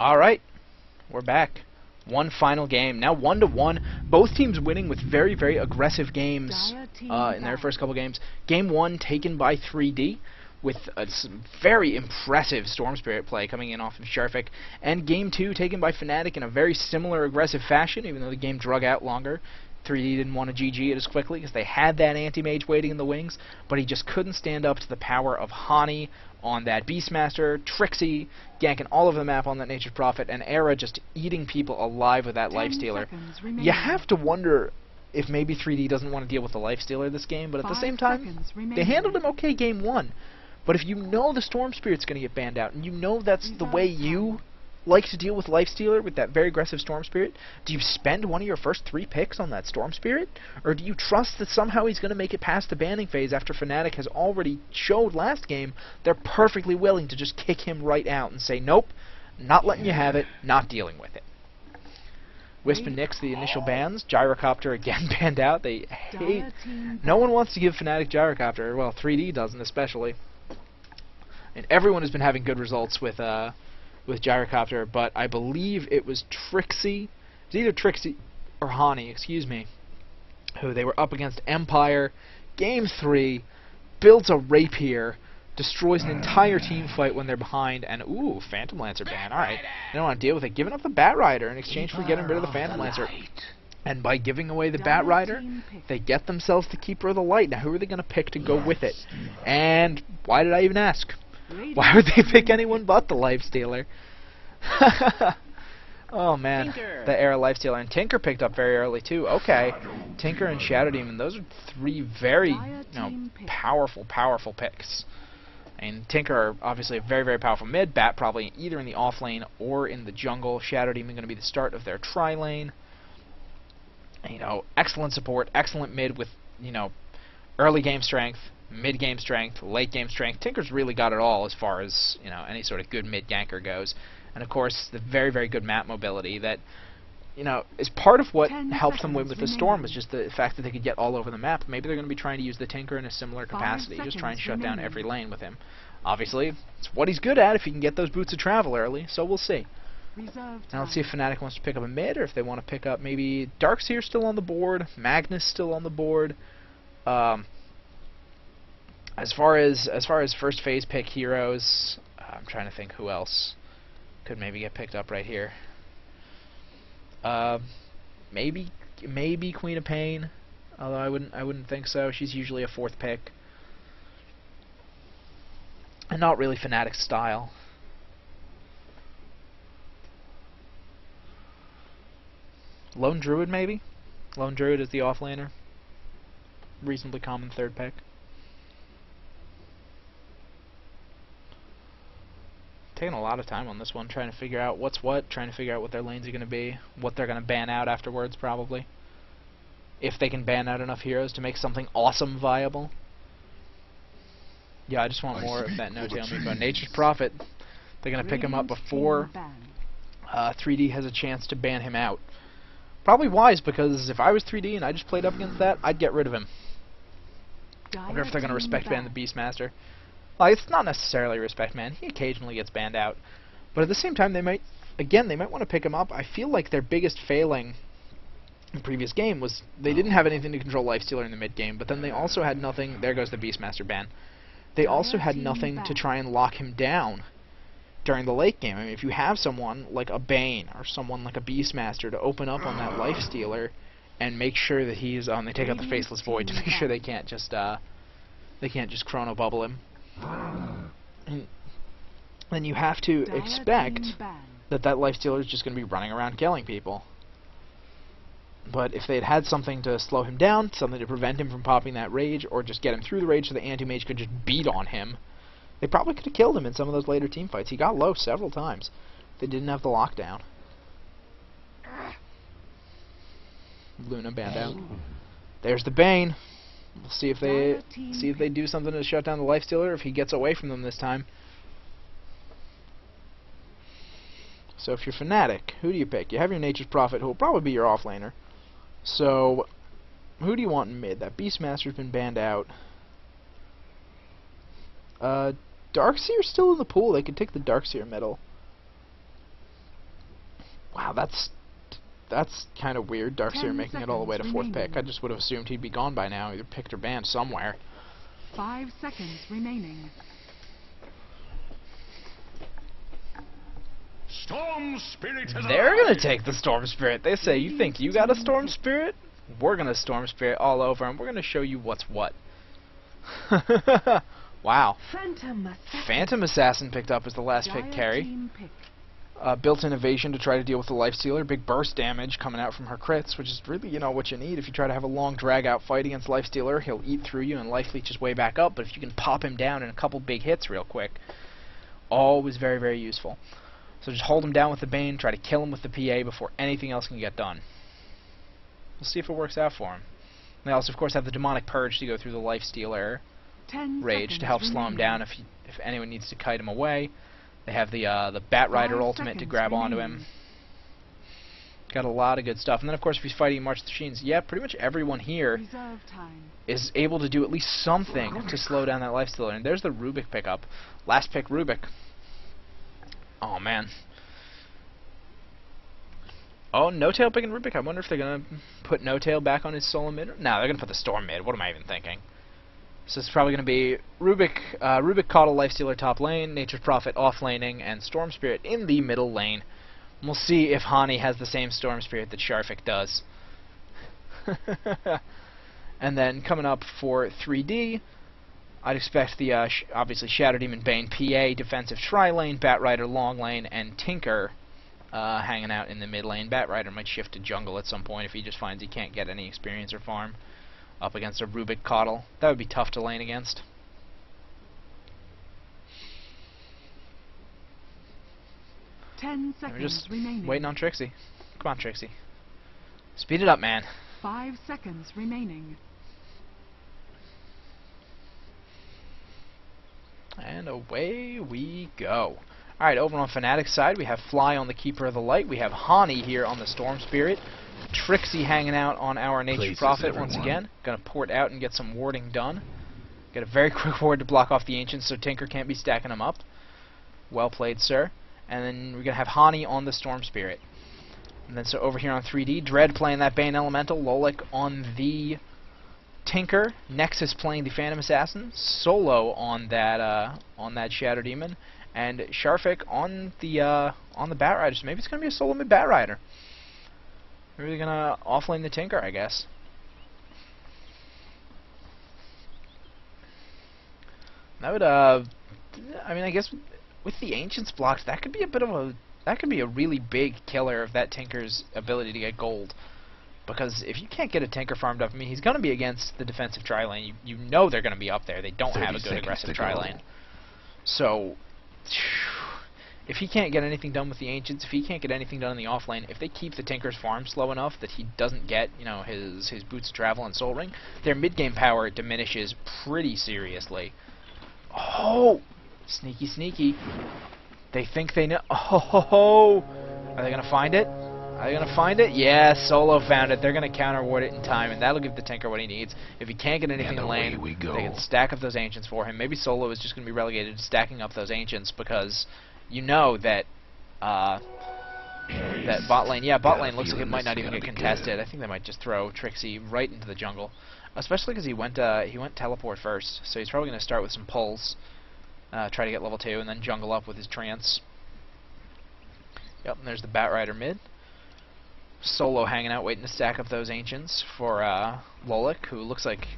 Alright, we're back. One final game. Now 1-1. Both teams winning with very, very aggressive games in their first couple games. Game 1 taken by 3D with a very impressive Storm Spirit play coming in off of Sharfik. And Game 2 taken by Fnatic in a very similar aggressive fashion, even though the game drug out longer. 3D didn't want to GG it as quickly because they had that anti-mage waiting in the wings, but he just couldn't stand up to the power of Hani on that Beastmaster, Trixie ganking all over the map on that Nature's Prophet, and Era just eating people alive with that Lifestealer. You have to wonder if maybe 3D doesn't want to deal with the Lifestealer this game, but at the same time, they handled him okay game 1. But if you know the Storm Spirit's going to get banned out, and you know that's the way you like to deal with Lifestealer with that very aggressive Storm Spirit, do you spend one of your first 3 picks on that Storm Spirit? Or do you trust that somehow he's going to make it past the banning phase after Fnatic has already showed last game they're perfectly willing to just kick him right out and say, nope, not letting you have it, not dealing with it. Wisp and Nyx, the initial bans. Gyrocopter again banned out. They hate... No one wants to give Fnatic Gyrocopter. Well, 3D doesn't especially. And everyone has been having good results with Gyrocopter, but I believe it was Trixie. It was either Trixie or Hani, excuse me, who they were up against Empire. Game 3, builds a Rapier, destroys an entire team fight when they're behind, and ooh, Phantom Lancer ban. Alright, they don't want to deal with it. Giving up the Bat Rider in exchange for getting rid of the Phantom Lancer. And by giving away the Bat Rider, they get themselves the Keeper of the Light. Now, who are they going to pick to go with it? And why did I even ask? Why would they pick anyone but the Lifestealer? Oh man, Tinker. The Era Lifestealer. And Tinker picked up very early too. Okay, Tinker and Shadow Demon, those are 3 very powerful picks. And Tinker, obviously a very, very powerful mid. Bat probably either in the off lane or in the jungle. Shadow Demon going to be the start of their tri-lane. You know, excellent support, excellent mid with, you know, early game strength, mid-game strength, late-game strength. Tinker's really got it all as far as, you know, any sort of good mid-ganker goes. And, of course, the very, very good map mobility that, you know, is part of what helps them win with the Storm, is just the fact that they could get all over the map. Maybe they're going to be trying to use the Tinker in a similar capacity, just try and shut down every lane with him. Obviously, it's what he's good at if he can get those boots of travel early, so we'll see. Now let's see if Fnatic wants to pick up a mid, or if they want to pick up maybe Darkseer still on the board, Magnus still on the board. As far as first phase pick heroes, I'm trying to think who else could maybe get picked up right here. Maybe Queen of Pain, although I wouldn't think so. She's usually a 4th pick, and not really Fnatic style. Lone Druid maybe. Lone Druid is the offlaner. Reasonably common 3rd pick. Taking a lot of time on this one, trying to figure out what's what, trying to figure out what their lanes are going to be, what they're going to ban out afterwards, probably. If they can ban out enough heroes to make something awesome viable. Yeah, I just want more of that no-tail Meepo. Nature's Prophet, they're going to pick him up before 3D has a chance to ban him out. Probably wise, because if I was 3D and I just played up against that, I'd get rid of him. I wonder if they're going to respect ban the Beastmaster. Well, it's not necessarily respect ban. He occasionally gets banned out. But at the same time, they might want to pick him up. I feel like their biggest failing in the previous game was they didn't have anything to control Lifestealer in the mid-game, but then they also had nothing... There goes the Beastmaster ban. They also had nothing to try and lock him down during the late game. I mean, if you have someone like a Bane or someone like a Beastmaster to open up on that Lifestealer and make sure that he's... they take out the Faceless Void to make sure they can't just Chrono Bubble him. And then you have to expect that Lifestealer is just going to be running around killing people. But if they had something to slow him down, something to prevent him from popping that rage, or just get him through the rage so the anti-mage could just beat on him, they probably could have killed him in some of those later team fights. He got low several times. They didn't have the lockdown. Luna banned out. There's the Bane. We'll see if they do something to shut down the Lifestealer, if he gets away from them this time. So if you're Fnatic, who do you pick? You have your Nature's Prophet, who will probably be your offlaner. So who do you want in mid? That Beastmaster's been banned out. Darkseer's still in the pool. They could take the Darkseer middle. that's kind of weird. Darkseer making it all the way to 4th pick. I just would have assumed he'd be gone by now, either picked or banned somewhere. 5 seconds remaining. Storm Spirit is They're alive. gonna take the Storm Spirit. They say, you think you got a Storm Spirit? We're gonna Storm Spirit all over, and we're gonna show you what's what. Wow. Phantom Assassin picked up as the last pick carry. Built-in evasion to try to deal with the Lifestealer. Big burst damage coming out from her crits, which is really, you know, what you need. If you try to have a long drag-out fight against Lifestealer, he'll eat through you and life leech his way back up, but if you can pop him down in a couple big hits real quick, always very, very useful. So just hold him down with the Bane, try to kill him with the PA before anything else can get done. We'll see if it works out for him. They also, of course, have the Demonic Purge to go through the Lifestealer rage to help slow him down if anyone needs to kite him away. They have the Bat Rider ultimate to grab onto him. Got a lot of good stuff. And then, of course, if he's fighting March of the Machines, yeah, pretty much everyone here is able to do at least something to slow down that Lifestealer. And there's the Rubik pickup. Last pick, Rubik. Oh, man. Oh, No Tail picking Rubik. I wonder if they're going to put No Tail back on his solo mid. No, they're going to put the Storm mid. What am I even thinking? So it's probably going to be Rubik Caudal Lifestealer top lane, Nature's Prophet off laning, and Storm Spirit in the middle lane. And we'll see if Hani has the same Storm Spirit that Sharfik does. And then coming up for 3D, I'd expect the obviously Shadow Demon Bane PA, defensive Tri lane, Bat Rider long lane, and Tinker hanging out in the mid lane. Bat Rider might shift to jungle at some point if he just finds he can't get any experience or farm up against a Rubik Caudal. That would be tough to lane against. 10 seconds We're just remaining. waiting on Trixie. Come on, Trixie. Speed it up, man. 5 seconds remaining. And away we go. Alright, over on Fnatic's side, we have Fly on the Keeper of the Light. We have Hani here on the Storm Spirit. Trixie hanging out on our Nature Prophet once again. Gonna port out and get some warding done. Get a very quick ward to block off the Ancients so Tinker can't be stacking them up. Well played, sir. And then we're gonna have Hani on the Storm Spirit. And then so over here on 3D, Dread playing that Bane Elemental, Lolik on the Tinker, Nexus playing the Phantom Assassin, Solo on that Shadow Demon, and Sharfik on the Bat Rider. So maybe it's gonna be a solo mid Bat Rider. Maybe they're gonna offlane the Tinker, I guess. That would I mean, I guess with the Ancients blocked, that could be a really big killer of that Tinker's ability to get gold. Because if you can't get a Tinker farmed up, I mean, he's going to be against the defensive tri-lane. You know they're going to be up there. They don't have a good aggressive tri-lane. So, if he can't get anything done with the Ancients, if he can't get anything done in the off-lane, if they keep the Tinker's farm slow enough that he doesn't get, you know, his Boots of Travel and Soul Ring, their mid-game power diminishes pretty seriously. Oh! Sneaky, sneaky. They think they know. Oh! Are they going to find it? Are they going to find it? Yeah, Solo found it. They're going to counter-ward it in time, and that'll give the Tinker what he needs. If he can't get anything in lane, they can stack up those Ancients for him. Maybe Solo is just going to be relegated to stacking up those Ancients, because you know that that bot lane, yeah, bot lane looks like it might not even get contested. I think they might just throw Trixie right into the jungle, especially because he went teleport first, so he's probably going to start with some pulls, try to get level 2, and then jungle up with his trance. Yep, and there's the Bat Rider mid. Solo hanging out, waiting to stack up those Ancients for Lolik, who looks like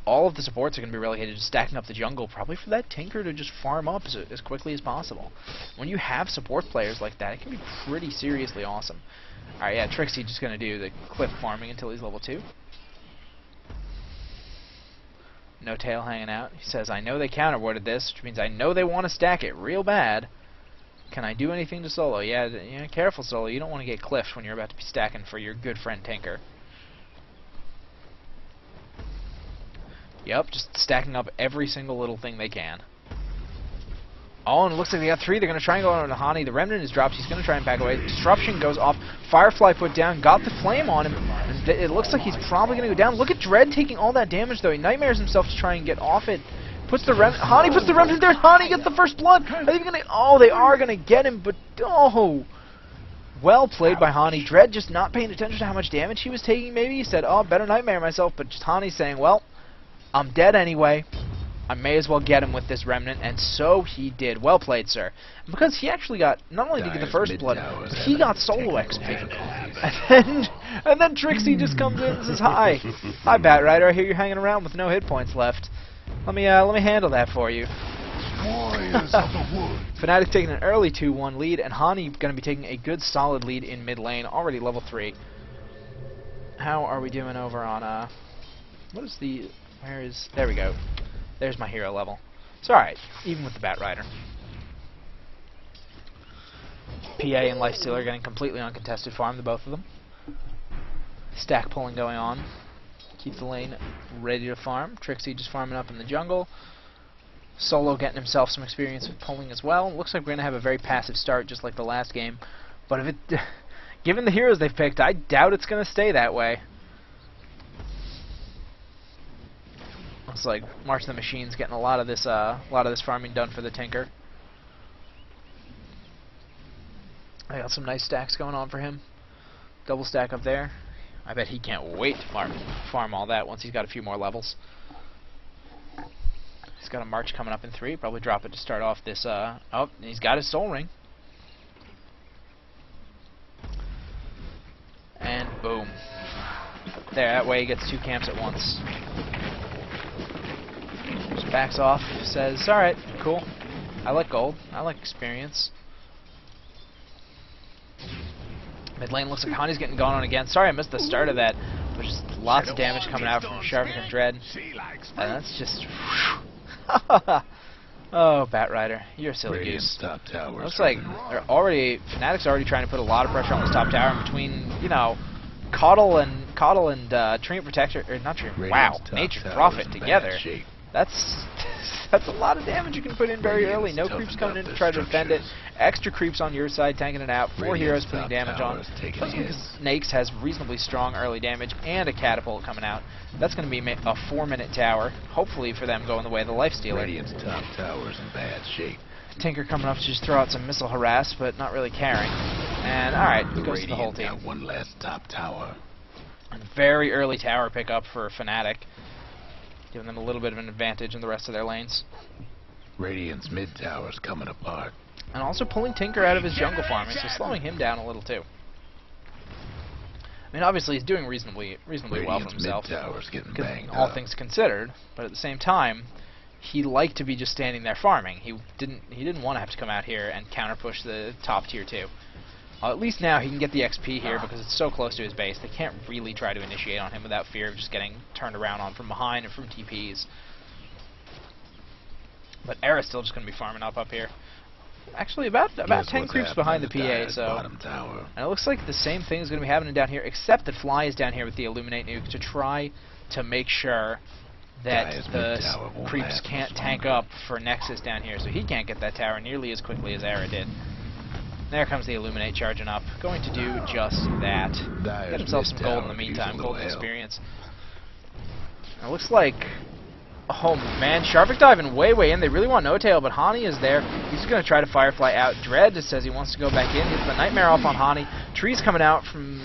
all of the supports are going to be relegated to stacking up the jungle, probably for that Tinker to just farm up as quickly as possible. When you have support players like that, it can be pretty seriously awesome. Alright, yeah, Trixie just going to do the cliff farming until he's level 2. No Tail hanging out. He says, I know they counter-warded this, which means I know they want to stack it real bad. Can I do anything to Solo? Yeah, careful, Solo. You don't want to get cliffed when you're about to be stacking for your good friend Tinker. Yep, just stacking up every single little thing they can. Oh, and it looks like they got 3. They're going to try and go on to Hani. The Remnant is dropped. He's going to try and back away. Disruption goes off. Firefly put down. Got the flame on him. It looks like he's probably going to go down. Look at Dread taking all that damage, though. He nightmares himself to try and get off it. Puts the Hani puts the Remnant there. Hani gets the first blood. Are they going to... Oh, they are going to get him, but... Oh! Well played by Hani. Dread just not paying attention to how much damage he was taking, maybe. He said, oh, better Nightmare myself, but just Hani saying, well, I'm dead anyway. I may as well get him with this Remnant, and so he did. Well played, sir. And because he actually got, not only did he get the first blood, but he got solo XP. And then Trixie just comes in and says, hi. Hi, Batrider. I hear you're hanging around with no hit points left. Let me handle that for you. Fnatic taking an early 2-1 lead, and Hani going to be taking a good solid lead in mid lane, already level 3. How are we doing over on, what is the, where is, there we go. There's my hero level. It's alright, even with the Batrider. PA and Lifestealer getting completely uncontested farm, the both of them. Stack pulling going on. Keep the lane ready to farm. Trixie just farming up in the jungle. Solo getting himself some experience with pulling as well. Looks like we're going to have a very passive start, just like the last game. But if it, given the heroes they've picked, I doubt it's going to stay that way. Looks like March of the Machine's getting a lot of this farming done for the Tinker. I got some nice stacks going on for him. Double stack up there. I bet he can't wait to farm all that once he's got a few more levels. He's got a March coming up in 3. Probably drop it to start off this. Oh, and he's got his Soul Ring. And boom. There, that way he gets 2 camps at once. Just backs off, says, alright, cool. I like gold. I like experience. Mid lane looks like Hani's getting gone on again. Sorry I missed the start of that. There's just lots of damage coming out from Sharvik and Dread. And that's just... oh, Batrider, you're a silly goose. Looks like Fnatic's already trying to put a lot of pressure on this top tower in between, you know, Coddle and Treant Protector, or not Treant, wow, Nature Prophet together. That's a lot of damage you can put in very early. No creeps coming in to try to defend it. Extra creeps on your side, tanking it out. 4 heroes putting damage on. Snakes has reasonably strong early damage and a catapult coming out. That's going to be a 4-minute tower. Hopefully for them going the way of the Lifestealer. Radiant's top tower's in bad shape. Tinker coming up to just throw out some missile harass, but not really caring. And alright, he goes to the whole team. One last top tower. And very early tower pickup for Fnatic, giving them a little bit of an advantage in the rest of their lanes. Radiant's mid tower's coming apart. And also pulling Tinker out of his jungle farming, so slowing him down a little too. I mean, obviously he's doing reasonably well for himself, all things considered. But at the same time, he liked to be just standing there farming. He didn't want to have to come out here and counter push the top tier 2. At least now he can get the XP here because it's so close to his base. They can't really try to initiate on him without fear of just getting turned around on from behind and from TPs. But Era's still just going to be farming up here. Actually, about 10 creeps behind the PA, so... And it looks like the same thing is going to be happening down here, except that Fly is down here with the Illuminate nuke to try to make sure that the creeps can't tank up for Nexus down here, so he can't get that tower nearly as quickly as Era did. There comes the Illuminate charging up, going to do just that. Get himself some gold in the meantime, gold experience. And it looks like... Oh man, Sharvik diving way in. They really want No-Tail, but Hani is there. He's going to try to Firefly out. Dread just says he wants to go back in. Gets the Nightmare off on Hani. Tree's coming out from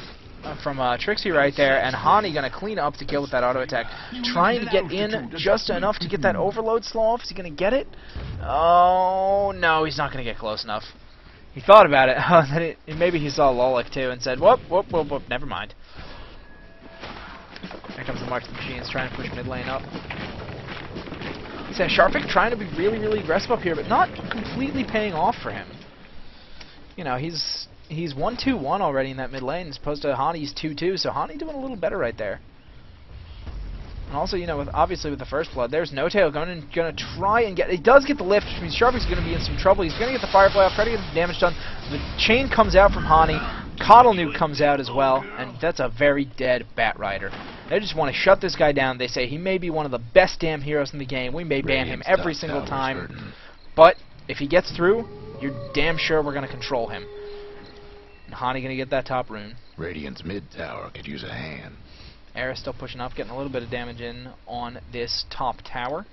Trixie right there, and Hani going to clean up to kill with that auto attack. Trying to get in just enough to get that overload slow off. Is he going to get it? Oh no, he's not going to get close enough. He thought about it. Maybe he saw Lolik too and said, whoop, never mind. Here comes the March of the Machines trying to push mid lane up. Sharvik trying to be really aggressive up here, but not completely paying off for him. You know, he's 1-2-1 already in that mid lane, as opposed to Hani's 2-2, so Hani doing a little better right there. And also, you know, obviously with the first blood, there's No-Tail going to try and get... He does get the lift, which means Sharvik's going to be in some trouble. He's going to get the Firefly off, try to get the damage done. The chain comes out from Hani. Coddle nuke comes out as well, and that's a very dead Batrider. They just want to shut this guy down. They say he may be one of the best damn heroes in the game. We may ban him every single time. But if he gets through, you're damn sure we're going to control him. And Hani going to get that top rune. Radiant's mid tower could use a hand. Era's still pushing up, getting a little bit of damage in on this top tower.